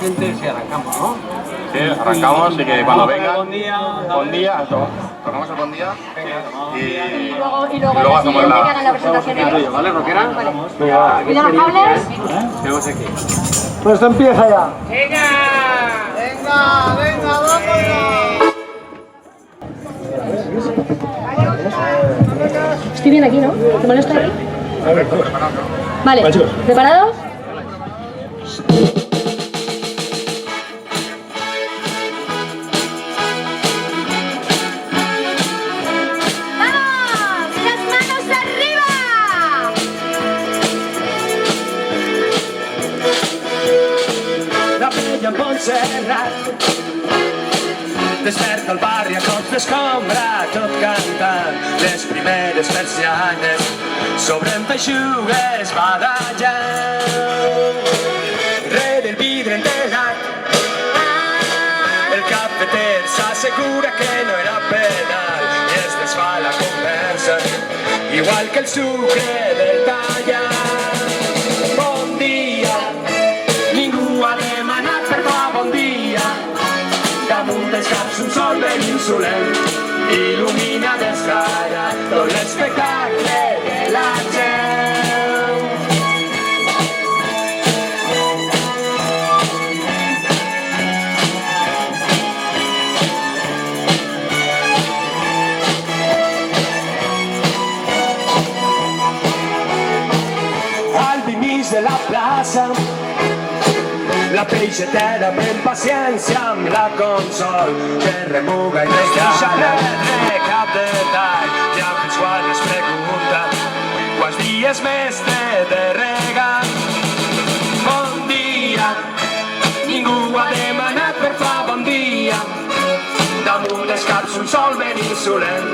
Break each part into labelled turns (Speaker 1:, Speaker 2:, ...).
Speaker 1: gente, sí, arrancamos, ¿no?
Speaker 2: Sí, arrancamos y que cuando vengan...
Speaker 1: Buen día.
Speaker 2: Tocamos el buen día
Speaker 3: Y luego la siguiente que hagan la presentación ellos.
Speaker 1: ¿Vale, Roquera?
Speaker 3: Vale. ¿Cuida los cables?
Speaker 1: Vemos aquí.
Speaker 4: Pues esto empieza ya.
Speaker 5: ¡Venga! ¡Venga, venga, vámonos!
Speaker 3: Estoy bien aquí, ¿no? ¿Te molesta aquí? Vale, ¿preparados? ¡Vamos! ¡Las manos arriba!
Speaker 6: La vella en Montserrat desperta el barri a cops d'escombra, tot cantant les primeres persianes s'obren feixugues badallant. Rere el vidre enterrat el cafeter s'assegura que no era penal i es desfà la conversa igual que el sucre del tallat. Bon dia, ningú ha demanat per fa bon dia. Damunt dels caps un sol ben insolent il·lumina d'escara tot l'espectacle de la gent. Al mig de la plaça la peixatera pren paciència amb la Consol que remuga i regala cap detall i amb els quals es pregunta quants dies més té de regar. Bon dia, ningú ha demanat per fa bon dia. Damunt dels caps un sol ben insolent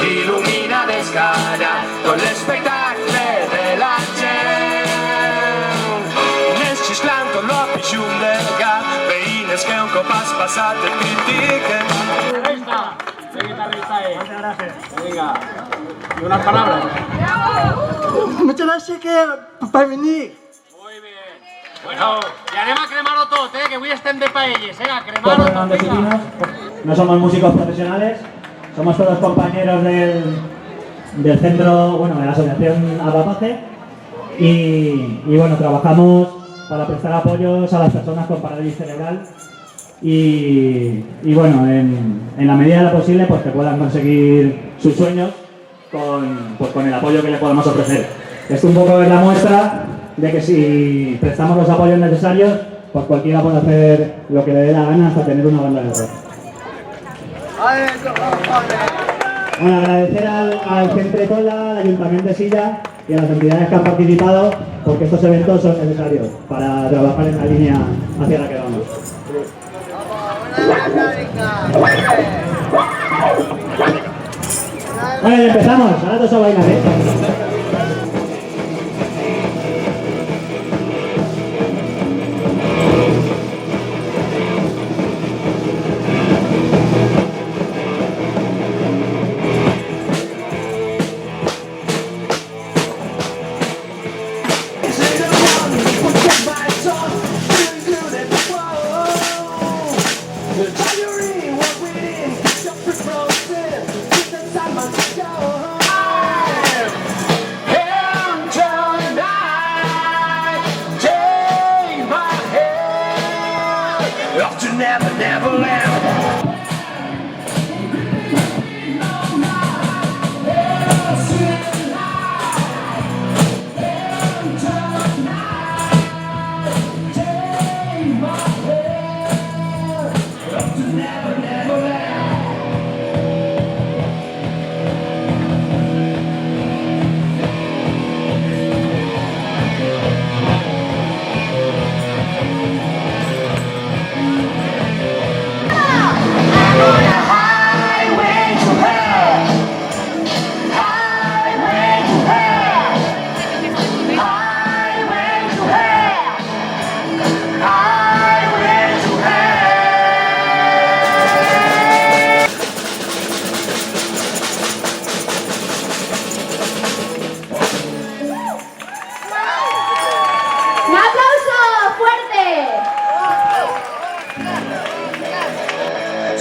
Speaker 6: il·lumina d'escara tot l'espectacle de la gent. Xisclant tot l'opixum del cap, veïnes que un cop has passat et critiquen.
Speaker 1: Venga. ¿Y unas palabras?
Speaker 4: Muchas gracias per venir.
Speaker 1: Muy bien. Bueno, y anem a cremar-ho tot, que avui estem de paelles, cremar-ho tot, venga.
Speaker 7: No somos músicos profesionales, somos todos compañeros del centro, bueno, de la asociación Abapace y bueno, trabajamos para prestar apoyos a las personas con parálisis cerebral y bueno, en la medida de lo posible pues que puedan conseguir sus sueños con el apoyo que les podamos ofrecer. Esto un poco es la muestra de que si prestamos los apoyos necesarios, pues cualquiera puede hacer lo que le dé la gana hasta tener una banda de rock. Bueno, agradecer al Centre Tola, al Ayuntamiento de Silla y a las entidades que han participado porque estos eventos son necesarios para trabajar en la línea hacia la que vamos. Bueno, y empezamos, ahora todos a bailar,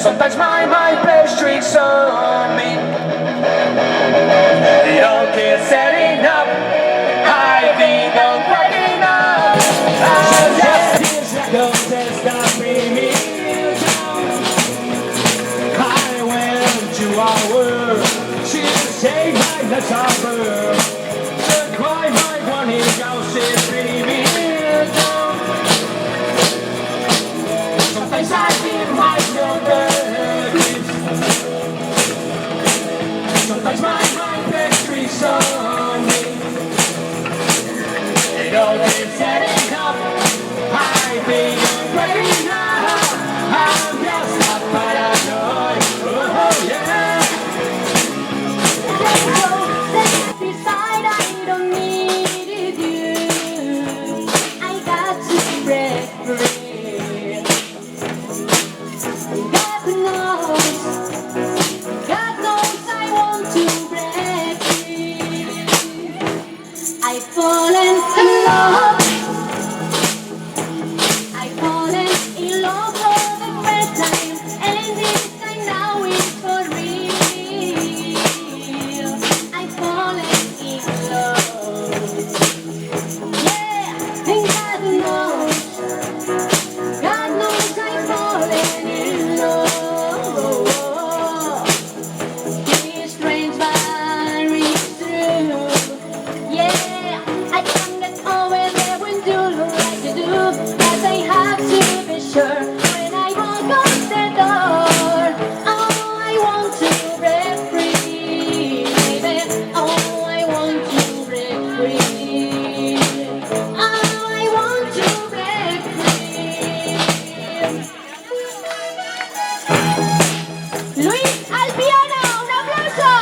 Speaker 6: Sometimes my mind plays tricks on me. It all keeps setting up. I think I'm cracking up. I'm just tears that don't stop bringing me down. I went to our world. She saved my let's offer. The cry my one in house is bringing me down. Sometimes I feel my shoulders. Sometimes my mind plays tricks on me. It all keeps setting up. I think I'm breaking up. I'm just not paranoid. Oh yeah.
Speaker 3: Beside, I don't need you. I got to break free. God knows I want to break free. I've fallen in love. I've fallen in love for the first time, and this time now it's for real. I've fallen in love. Yeah, and God knows I've fallen in love. This strange fire is true. Yeah, I can't get over there when you look like you do. But I have to be sure when I walk out the door. Oh, I want to break free, baby. Oh, I want to break free. Oh, I want to break free. Luis al piano, un aplauso.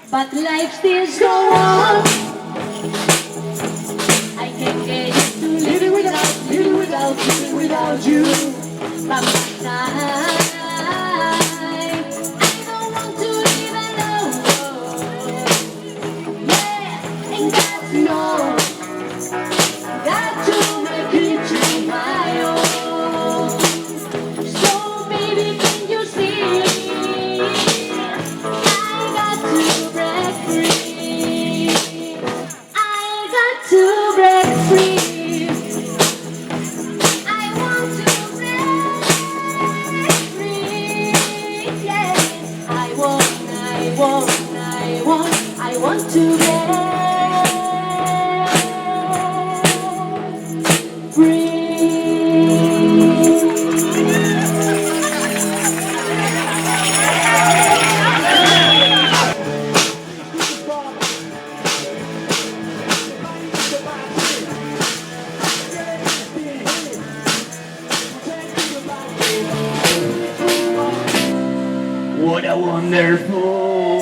Speaker 3: But life still goes on. I can't get used to living without you. But my time, I don't want to live alone. Yeah, ain't got to know. Got to make it to my own. So baby, can you see? I got to break free. I got to break free. I want to break free. Yeah, I want to break free.
Speaker 6: What a wonderful